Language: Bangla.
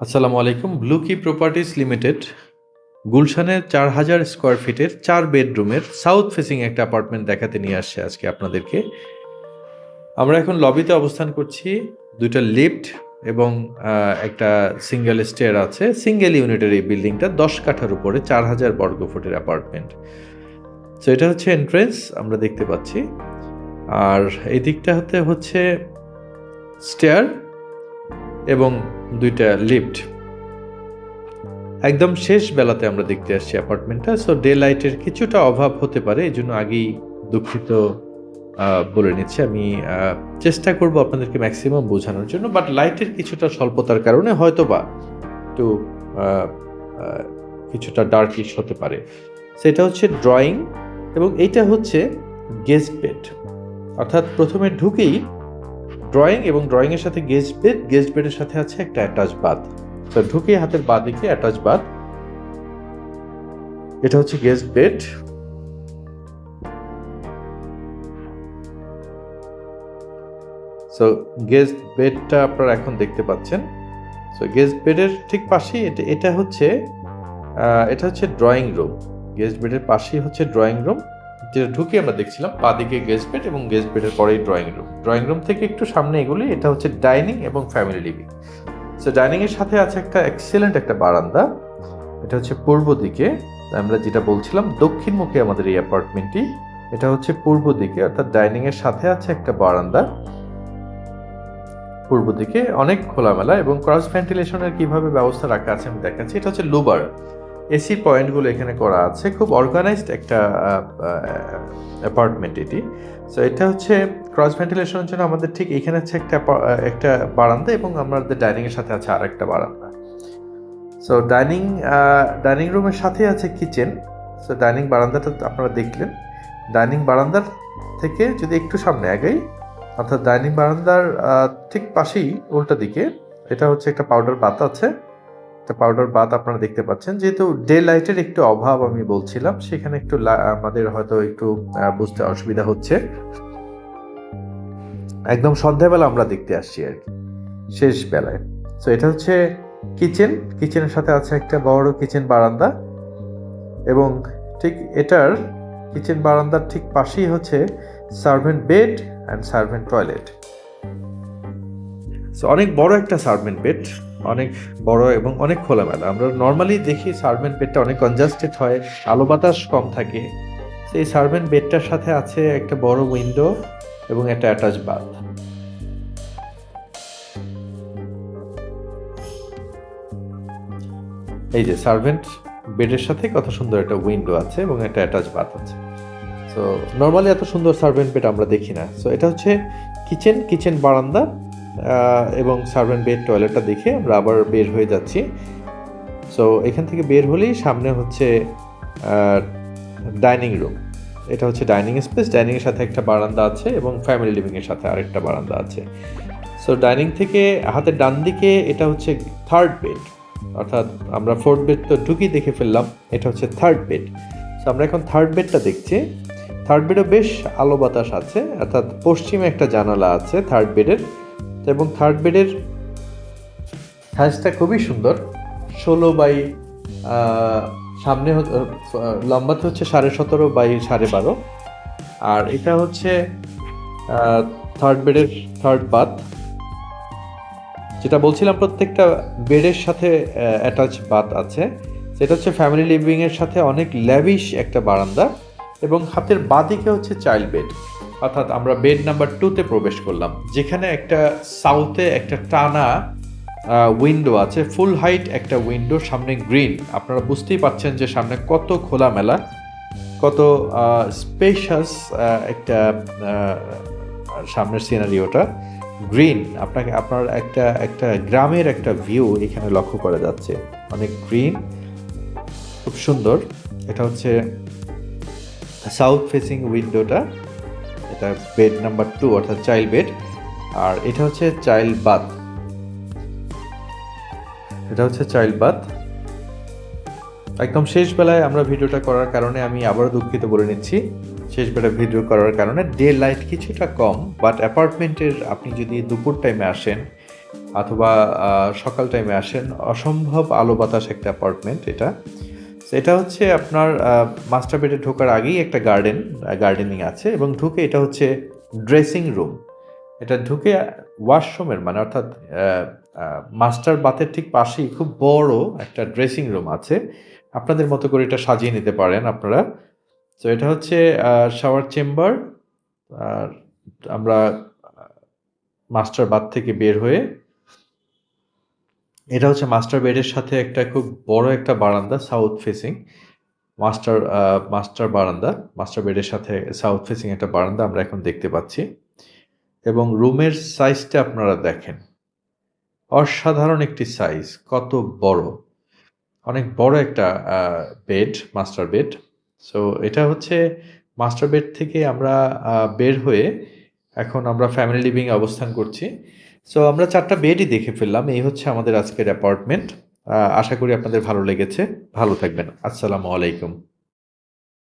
আসসালামু আলাইকুম। ব্লু কি প্রপার্টিজ লিমিটেড গুলশানের ৪,০০০ স্কোয়ার ফিটের ৪ বেডরুমের সাউথ ফেসিং একটা অ্যাপার্টমেন্ট দেখাতে নিয়ে আসছে আজকে আপনাদেরকে। আমরা এখন লবিতে অবস্থান করছি। ২টা লিফট এবং একটা সিঙ্গেল স্টেয়ার আছে। সিঙ্গেল ইউনিটের এই বিল্ডিংটা ১০ কাঠার উপরে ৪,০০০ বর্গ ফুটের অ্যাপার্টমেন্ট। সো এটা হচ্ছে এন্ট্রেন্স আমরা দেখতে পাচ্ছি। আর এই দিকটা হচ্ছে স্টেয়ার এবং ২টা লিফট। একদম শেষ বেলাতে আমরা দেখতে আসছি অ্যাপার্টমেন্টটা। সো ডে লাইটের কিছুটা অভাব হতে পারে, এই জন্য আগেই দুঃখিত বলে নিচ্ছি। আমি চেষ্টা করব আপনাদেরকে ম্যাক্সিমাম বোঝানোর জন্য, বাট লাইটের কিছুটা স্বল্পতার কারণে হয়তো বা একটু কিছুটা ডার্কিশ হতে পারে। সেটা হচ্ছে ড্রয়িং এবং এইটা হচ্ছে গেস্ট বেড। অর্থাৎ প্রথমে ঢুকেই ড্রয়িং এবং ড্রয়িংয়ের সাথে গেস্ট বেডের সাথে আছে একটা অ্যাটাচ বাথ। তো ঢুকে হাতের বাঁ দিকে অ্যাটাচ বাথ। এটা হচ্ছে গেস্ট বেড। সো গেস্ট বেডটা আপনারা এখন দেখতে পাচ্ছেন। সো গেস্ট বেডের ঠিক পাশেই এটা হচ্ছে ড্রয়িং রুম। গেস্ট বেডের পাশেই হচ্ছে ড্রয়িং রুম, যেটা ঢুকে আমরা দেখছিলাম বাঁ দিকে গেস্ট বেড এবং গেস্ট বেডের পরেই ড্রয়িং রুম। ড্রয়িং রুম থেকে একটু সামনে এগুলি, এটা হচ্ছে ডাইনিং এবং ফ্যামিলি লিভিং। সো ডাইনিং এর সাথে আছে একটা এক্সেলেন্ট একটা বারান্দা। এটা হচ্ছে পূর্ব দিকে। আমরা যেটা বলছিলাম দক্ষিণমুখী আমাদের এই অ্যাপার্টমেন্টটি। এটা হচ্ছে পূর্ব দিকে, অর্থাৎ ডাইনিং এর সাথে আছে একটা বারান্দা। পূর্ব দিকে অনেক খোলামেলা এবং ক্রস ভেন্টিলেশনের কিভাবে ব্যবস্থা রাখা আছে আমি দেখাচ্ছি। এটা হচ্ছে লুবার এসি পয়েন্টগুলো এখানে করা আছে। খুব অর্গানাইজড একটা অ্যাপার্টমেন্ট এটি। সো এটা হচ্ছে ক্রস ভেন্টিলেশনের জন্য আমাদের ঠিক এখানে আছে একটা বারান্দা এবং আমাদের ডাইনিং এর সাথে আছে আরেকটা বারান্দা। সো ডাইনিং রুমের সাথে আছে কিচেন। সো ডাইনিং বারান্দাটা আপনারা দেখলেন। ডাইনিং বারান্দার থেকে যদি একটু সামনে আগাই, অর্থাৎ ডাইনিং বারান্দার ঠিক পাশেই উল্টা দিকে এটা হচ্ছে একটা পাউডার বাথ আছে। একটা পাউডার বাথ আপনারা দেখতে পাচ্ছেন। যেহেতু ডে লাইটের একটু অভাব আমি বলছিলাম, সেখানে একটু আমাদের হয়তো একটু বুঝতে অসুবিধা হচ্ছে। একদম সন্ধ্যাবেলা আমরা দেখতে আসছি আর কি, শেষ বেলায়। সো এটা হচ্ছে কিচেনের সাথে আছে একটা বড় কিচেন বারান্দা এবং ঠিক এটার কিচেন বারান্দার ঠিক পাশেই হচ্ছে servant bed and servant toilet. So অনেক বড় একটা সার্ভেন্ট বেড, অনেক বড় এবং অনেক খোলামেলা। আমরা নর্মালি দেখি সার্ভেন্ট বেডটা অনেক কনজাস্টেড হয়, আলো বাতাস কম থাকে। তো এই সার্ভেন্ট বেডটার সাথে আছে একটা বড় উইন্ডো এবং একটা অ্যাটাচ বাথ। এই যে সার্ভেন্ট বেডের সাথে কত সুন্দর একটা উইন্ডো আছে এবং একটা অ্যাটাচ বাথ আছে। সো নর্মালি এত সুন্দর সার্ভেন্ট বেড আমরা দেখি না। সো এটা হচ্ছে কিচেন বারান্দা এবং সার্ভেন্ট বেড টয়লেটটা দেখে আমরা আবার বের হয়ে যাচ্ছি। সো এখান থেকে বের হলেই সামনে হচ্ছে ডাইনিং রুম। এটা হচ্ছে ডাইনিং স্পেস। ডাইনিংয়ের সাথে একটা বারান্দা আছে এবং ফ্যামিলি লিভিংয়ের সাথে আরেকটা বারান্দা আছে। সো ডাইনিং থেকে হাতের ডান দিকে এটা হচ্ছে থার্ড বেড, অর্থাৎ আমরা ফোর্থ বেড তো ঢুকি দেখে ফেললাম, এটা হচ্ছে থার্ড বেড। সো আমরা এখন থার্ড বেডটা দেখছি। থার্ড বেডও বেশ আলো বাতাস আছে, অর্থাৎ পশ্চিমে একটা জানালা আছে থার্ড বেডের। এবং থার্ড বেডের সাইজটা খুবই সুন্দর, 16 বাই সামনে লম্বাতে হচ্ছে 17.5 বাই 12.5। আর এটা হচ্ছে থার্ড বেডের থার্ড বাথ। যেটা বলছিলাম প্রত্যেকটা বেডের সাথে অ্যাটাচ বাথ আছে। সেটা হচ্ছে ফ্যামিলি লিভিং এর সাথে অনেক ল্যাভিশ একটা বারান্দা এবং হাতের বাঁদিকে হচ্ছে চাইল্ড বেড। অর্থাৎ আমরা বেড নাম্বার 2তে প্রবেশ করলাম, যেখানে একটা সাউথে একটা টানা উইন্ডো আছে, ফুল হাইট একটা উইন্ডো, সামনে গ্রিন। আপনারা বুঝতেই পারছেন যে সামনে কত খোলামেলা, কত স্পেশাস একটা সামনের সিনারিওটা গ্রিন। আপনার একটা গ্রামের একটা ভিউ এখানে লক্ষ্য করা যাচ্ছে, অনেক গ্রিন, খুব সুন্দর। এটা হচ্ছে সাউথ ফেসিং উইন্ডোটা, এটা বেড নাম্বার 2 অর্থাৎ চাইল্ড বেড। আর এটা হচ্ছে চাইল্ড বাথ। একদম শেষ বেলায় আমরা ভিডিওটা করার কারণে আমি আবারও দুঃখিত বলে নিচ্ছি। শেষ বেলায় ভিডিও করার কারণে ডে লাইট কিছুটা কম, বাট অ্যাপার্টমেন্টের আপনি যদি দুপুর টাইমে আসেন অথবা সকাল টাইমে আসেন, অসম্ভব আলো বাতাস একটা অ্যাপার্টমেন্ট এটা। তো এটা হচ্ছে আপনার মাস্টার বেডে ঢোকার আগেই একটা গার্ডেনিং আছে, এবং ঢুকে এটা হচ্ছে ড্রেসিং রুম। এটা ঢুকে ওয়াশরুমের মানে অর্থাৎ মাস্টার বাথের ঠিক পাশেই খুব বড় একটা ড্রেসিং রুম আছে। আপনাদের মতো করে এটা সাজিয়ে নিতে পারেন আপনারা। তো এটা হচ্ছে শাওয়ার চেম্বার। আর আমরা মাস্টার বাথ থেকে বের হয়ে এটা হচ্ছে মাস্টার বেডের সাথে একটা খুব বড় একটা বারান্দা, সাউথ ফেসিং মাস্টার বারান্দা। মাস্টার বেডের সাথে সাউথ ফেসিং একটা বারান্দা আমরা এখন দেখতে পাচ্ছি, এবং রুমের সাইজটা আপনারা দেখেন, অসাধারণ একটি সাইজ, কত বড়, অনেক বড় একটা বেড, মাস্টার বেড। সো এটা হচ্ছে মাস্টার বেড থেকে আমরা বের হয়ে এখন আমরা ফ্যামিলি লিভিংয়ে অবস্থান করছি। সো আমরা 4টা বেডই দেখে ফেললাম। এই হচ্ছে আমাদের আজকের অ্যাপার্টমেন্ট। আশা করি আপনাদের ভালো লেগেছে। ভালো থাকবেন। আসসালামু আলাইকুম।